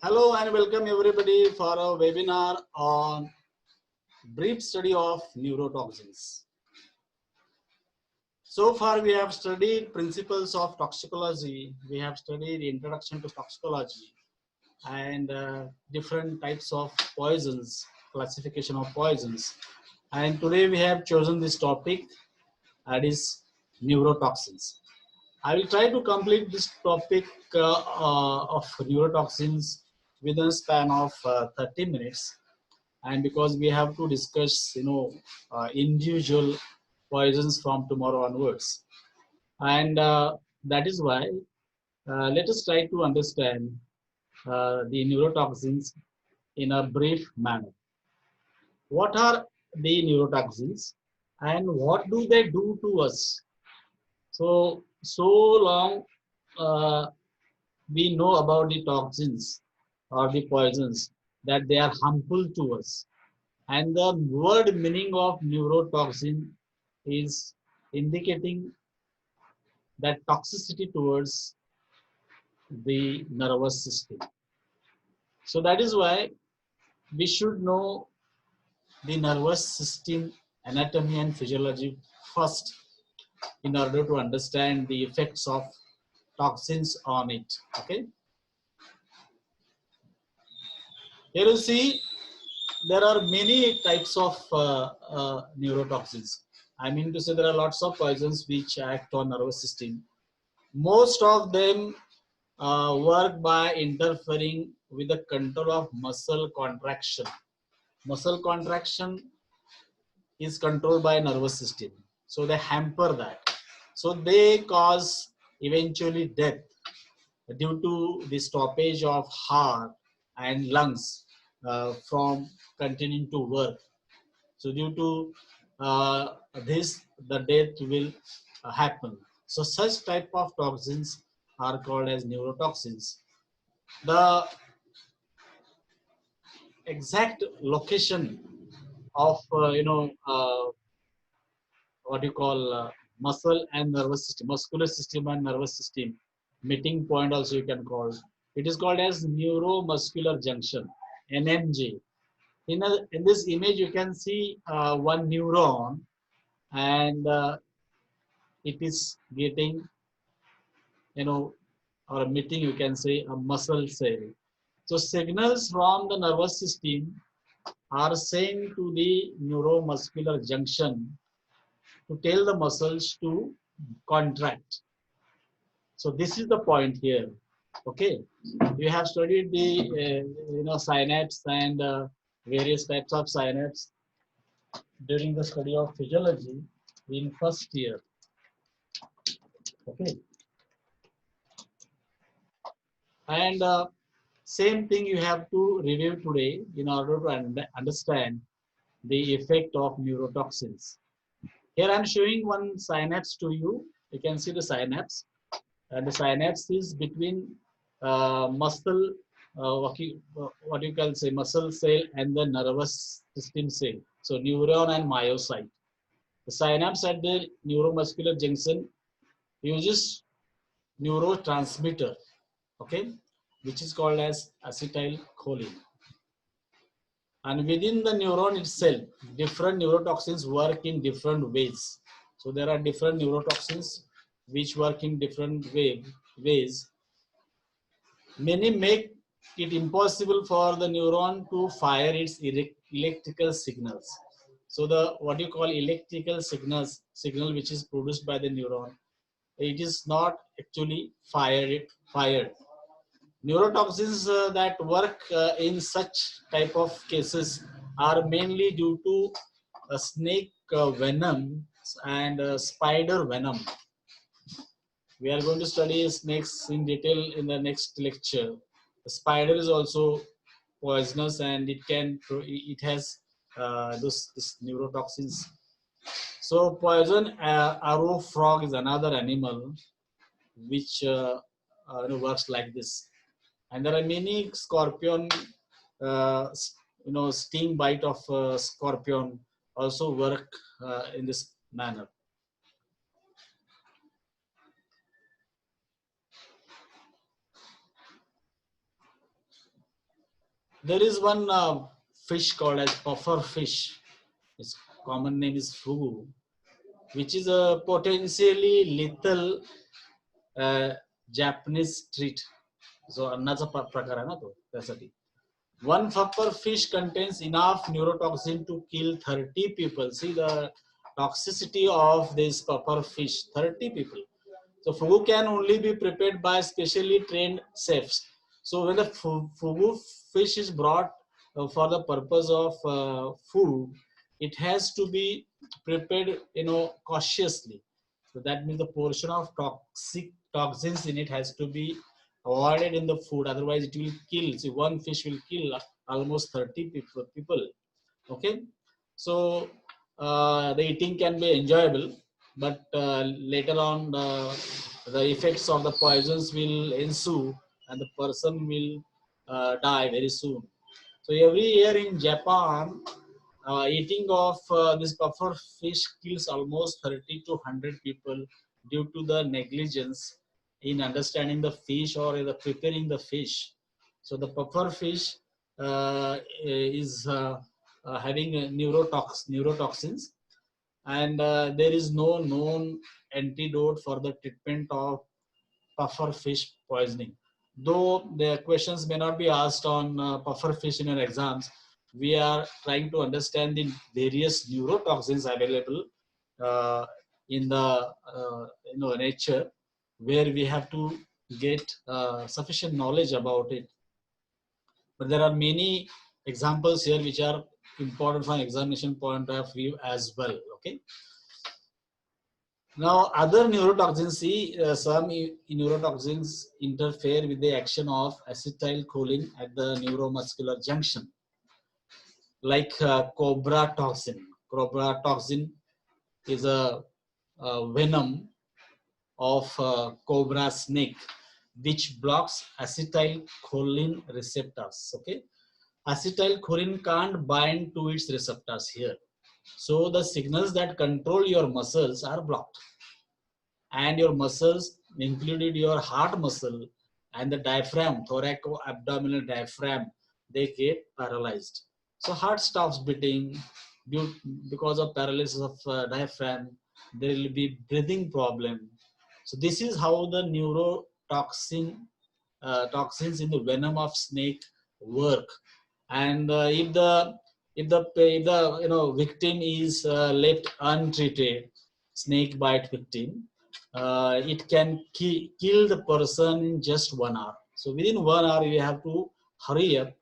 Hello and welcome everybody for a webinar on brief study of neurotoxins. So far we have studied principles of toxicology, we have studied introduction to toxicology and different types of poisons, classification of poisons. And today we have chosen this topic, that is neurotoxins. I will try to complete this topic of neurotoxins within a span of 30 minutes, and because we have to discuss individual poisons from tomorrow onwards, and that is why let us try to understand the neurotoxins in a brief manner. What are the neurotoxins and what do they do to us? So long uh, we know about the toxins or the poisons, that they are harmful to us. And the word meaning of neurotoxin is indicating that toxicity towards the nervous system. So that is why we should know the nervous system anatomy and physiology first in order to understand the effects of toxins on it. Okay. Here you see there are many types of neurotoxins. I mean to say there are lots of poisons which act on nervous system. Most of them work by interfering with the control of muscle contraction. Muscle contraction is controlled by nervous system, so they hamper that. So they cause eventually death due to the stoppage of heart and lungs from continuing to work. So due to this, the death will happen. So such type of toxins are called as neurotoxins. The exact location of what you call muscle and nervous system, muscular system and nervous system meeting point also you can call. It is called as neuromuscular junction, NMJ. In this image you can see one neuron, and it is getting, or emitting, you can say, a muscle cell. So signals from the nervous system are sent to the neuromuscular junction to tell the muscles to contract. So this is the point here. Okay, you have studied the synapse and various types of synapse during the study of physiology in first year. Okay, and same thing you have to review today in order to understand the effect of neurotoxins. Here I am showing one synapse to you. You can see the synapse, and the synapse is between muscle, what you can say, muscle cell and the nervous system cell. So neuron and myocyte. The synapse at the neuromuscular junction uses neurotransmitter, okay, which is called as acetylcholine. And within the neuron itself, different neurotoxins work in different ways. So there are different neurotoxins which work in different ways. Many make it impossible for the neuron to fire its electrical signals. So the what you call electrical signal which is produced by the neuron, it is not actually fired. Neurotoxins that work in such type of cases are mainly due to snake venom and spider venom. We are going to study snakes in detail in the next lecture. The spider is also poisonous, and it has this neurotoxins. So poison arrow frog is another animal which works like this. And there are many scorpion, uh, sting bite of scorpion also work in this manner. There is one fish called as puffer fish. Its common name is fugu, which is a potentially lethal Japanese treat. So अन्नाचा प्रकार आहे ना तो त्यासाठी. One puffer fish contains enough neurotoxin to kill 30 people. See the toxicity of this puffer fish, 30 people. So fugu can only be prepared by specially trained chefs. So when the fugu fish is brought for the purpose of food, it has to be prepared, cautiously. So that means the portion of toxins in it has to be avoided in the food. Otherwise, it will kill. See, one fish will kill almost 30 people. Okay, so the eating can be enjoyable, but later on the effects of the poisons will ensue and the person will die very soon. So every year in Japan, eating of this puffer fish kills almost 30 to 100 people due to the negligence in understanding the fish or in the preparing the fish. So the puffer fish is having neurotoxins, and there is no known antidote for the treatment of puffer fish poisoning. Though the questions may not be asked on puffer fish in your exams, we are trying to understand the various neurotoxins available uh, in the nature, where we have to get sufficient knowledge about it. But there are many examples here which are important from examination point of view as well. Okay. Now, other neurotoxins, see, some neurotoxins interfere with the action of acetylcholine at the neuromuscular junction, like cobra toxin. Cobra toxin is a venom of cobra snake, which blocks acetylcholine receptors. Okay, acetylcholine can't bind to its receptors here, so the signals that control your muscles are blocked, and your muscles included your heart muscle and the diaphragm, thoraco-abdominal diaphragm, they get paralyzed. So heart stops beating because of paralysis of diaphragm. There will be breathing problem. So this is how the toxins in the venom of snake work. And if the victim is left untreated, snake bite victim, it can kill the person in just 1 hour. So within 1 hour, you have to hurry up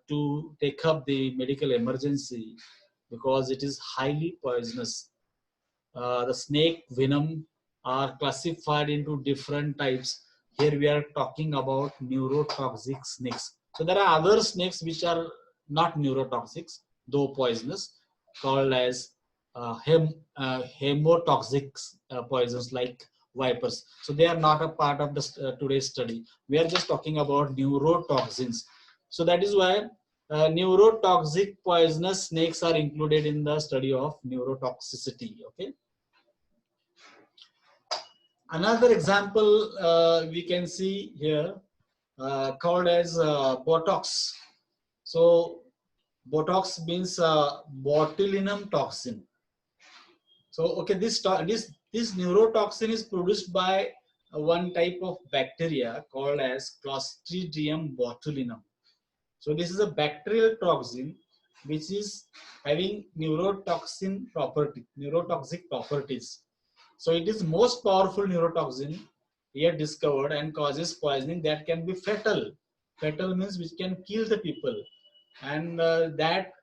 to take up the medical emergency, because it is highly poisonous. The snake venom are classified into different types. Here we are talking about neurotoxic snakes. So there are other snakes which are not neurotoxics, though poisonous, called as hemotoxic poisons like vipers. So they are not a part of the today's study. We are just talking about neurotoxins. So that is why neurotoxic poisonous snakes are included in the study of neurotoxicity. Okay. Another example we can see here called as Botox. So Botox means botulinum toxin. So okay, this neurotoxin is produced by one type of bacteria called as Clostridium botulinum. So this is a bacterial toxin which is having neurotoxic properties. So it is most powerful neurotoxin yet discovered and causes poisoning that can be fatal. Fatal means which can kill the people, and that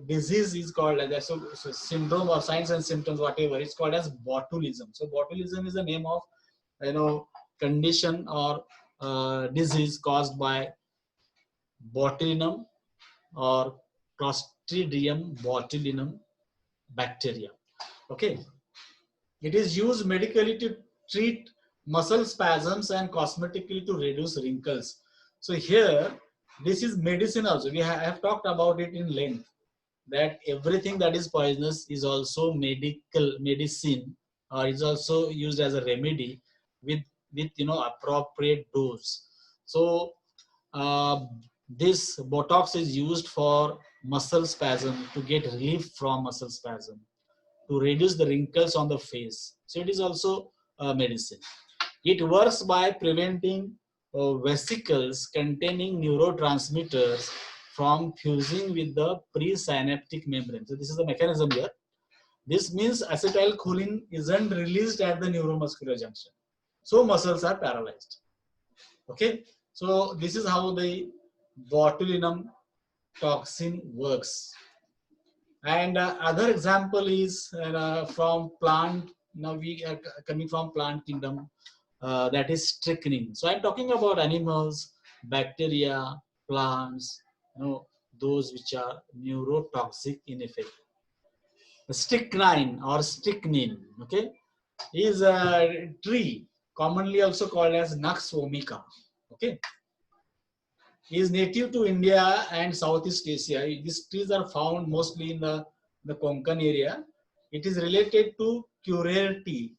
disease is called as so syndrome or signs and symptoms, whatever. It's called as botulism. So botulism is the name of condition or disease caused by botulinum or Clostridium botulinum bacteria. Okay. It is used medically to treat muscle spasms and cosmetically to reduce wrinkles. So here, this is medicine also. We have talked about it in length, that everything that is poisonous is also medicine, or is also used as a remedy with appropriate dose. So uh, This Botox is used for muscle spasm, to get relief from muscle spasm, to reduce the wrinkles on the face. So it is also a medicine. It works by preventing vesicles containing neurotransmitters from fusing with the presynaptic membrane. So this is the mechanism here. This means acetylcholine isn't released at the neuromuscular junction. So muscles are paralyzed. Okay. So this is how the botulinum toxin works. And other example is from plant. Now we are coming from plant kingdom. That is strychnine. So I'm talking about animals, bacteria, plants, those which are neurotoxic in effect. Strychnine or strychnine, okay, is a tree commonly also called as Nux vomica. Okay, is native to India and Southeast Asia. These trees are found mostly in the Konkan area. It is related to curare tea.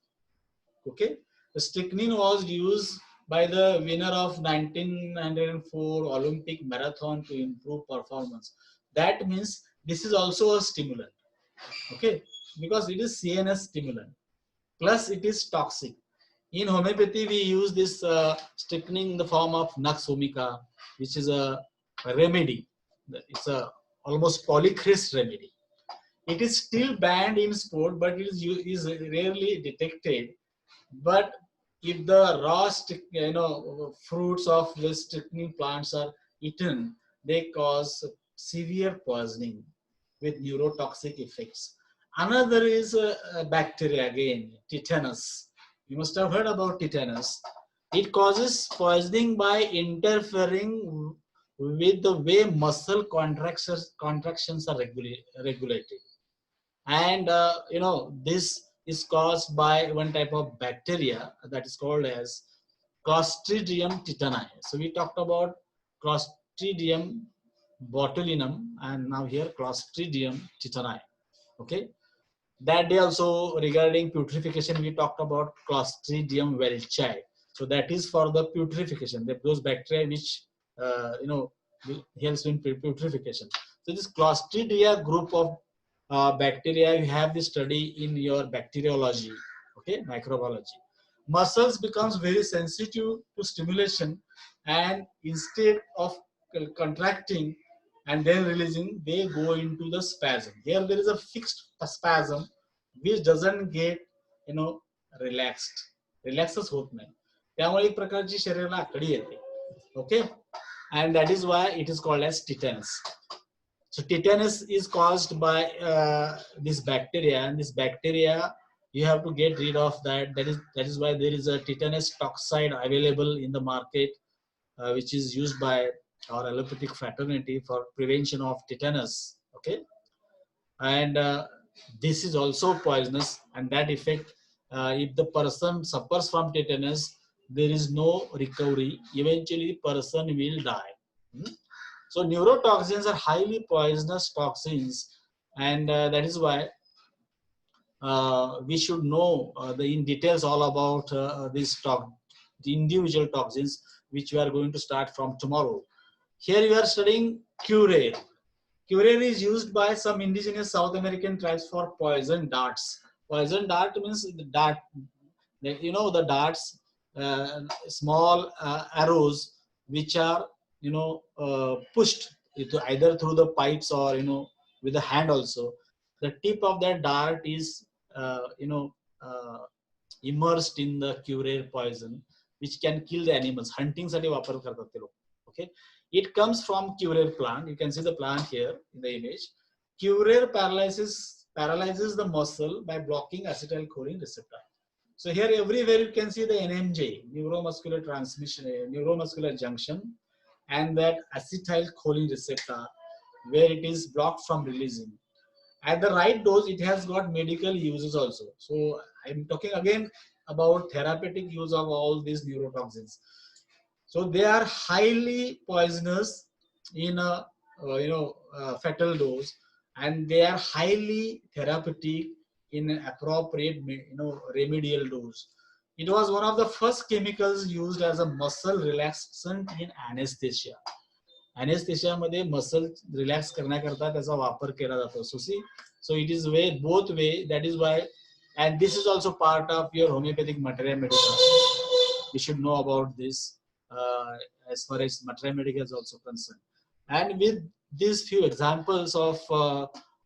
Okay, the strychnine was used by the winner of 1904 Olympic marathon to improve performance. That means this is also a stimulant. Okay, because it is CNS stimulant. Plus, it is toxic. In homeopathy, we use this strychnine in the form of Nux vomica, which is a remedy. It's a almost polychrist remedy. It is still banned in sport, but it is rarely detected. But if the raw fruits of the strychnine plants are eaten, they cause severe poisoning with neurotoxic effects. Another is bacteria again, tetanus. You must have heard about tetanus. It causes poisoning by interfering with the way muscle contractions are regulated. And this is caused by one type of bacteria that is called as Clostridium tetani. So we talked about Clostridium botulinum, and now here Clostridium tetani. Okay, that day also regarding putrefaction we talked about Clostridium welchi. So that is for the putrefaction, those bacteria which helps in putrefaction. So this Clostridia group of bacteria, you have this study in your bacteriology, okay, microbiology. Muscles becomes very sensitive to stimulation, and instead of contracting and then releasing, they go into the spasm. Here there is a fixed spasm which doesn't get relaxed. Relaxes होत नाही, त्यामुळे एक प्रकारची शरीराला आकडी येते. Okay, and that is why it is called as tetanus. So tetanus is caused by this bacteria, and this bacteria you have to get rid of that. That is why there is a tetanus toxide available in the market, which is used by our allopathic fraternity for prevention of tetanus. Okay, and this is also poisonous, and that effect, if the person suffers from tetanus, there is no recovery. Eventually, the person will die. So neurotoxins are highly poisonous toxins, and that is why we should know in details all about the individual toxins, which we are going to start from tomorrow. Here we are studying curare. Curare is used by some indigenous South American tribes for poison darts. Poison dart means the dart, the darts, small arrows which are pushed either through the pipes or with the hand also. The tip of that dart is immersed in the curare poison, which can kill the animals. Hunting साठी वापर करतात ते लोक. Okay, it comes from curare plant. You can see the plant here in the image. Curare paralyzes the muscle by blocking acetylcholine receptor. So here everywhere you can see the NMJ, neuromuscular transmission, neuromuscular junction, and that acetylcholine receptor, where it is blocked from releasing. At the right dose, it has got medical uses also. So I'm talking again about therapeutic use of all these neurotoxins. So they are highly poisonous in a fatal dose, and they are highly therapeutic in an appropriate remedial dose. It was one of the first chemicals used as a muscle relaxant in anesthesia. Anesthesia मध्ये muscle relax करण्याकरता त्याचा वापर केला जातो. So it is way both way. That is why, and this is also part of your homeopathic materia medica. You should know about this as far as materia medica is also concerned. And with these few examples of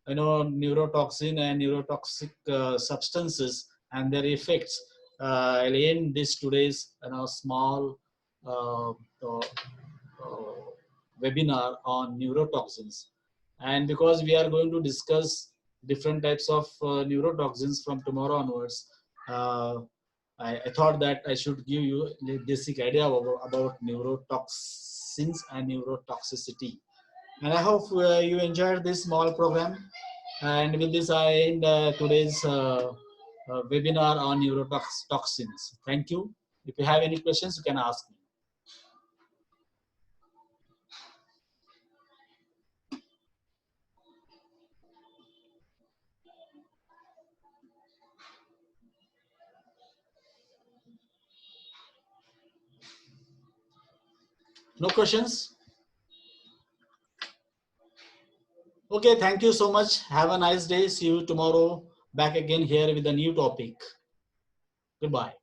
neurotoxin and neurotoxic substances and their effects, I'll end this today's small uh, webinar on neurotoxins. And because we are going to discuss different types of neurotoxins from tomorrow onwards, uh, I thought that I should give you a basic idea about neurotoxins and neurotoxicity. And I hope you enjoyed this small program. And with this, I end today's webinar on neurotoxins. Thank you. If you have any questions, you can ask me. No questions? Okay, thank you so much. Have a nice day. See you tomorrow back again here with a new topic. Goodbye.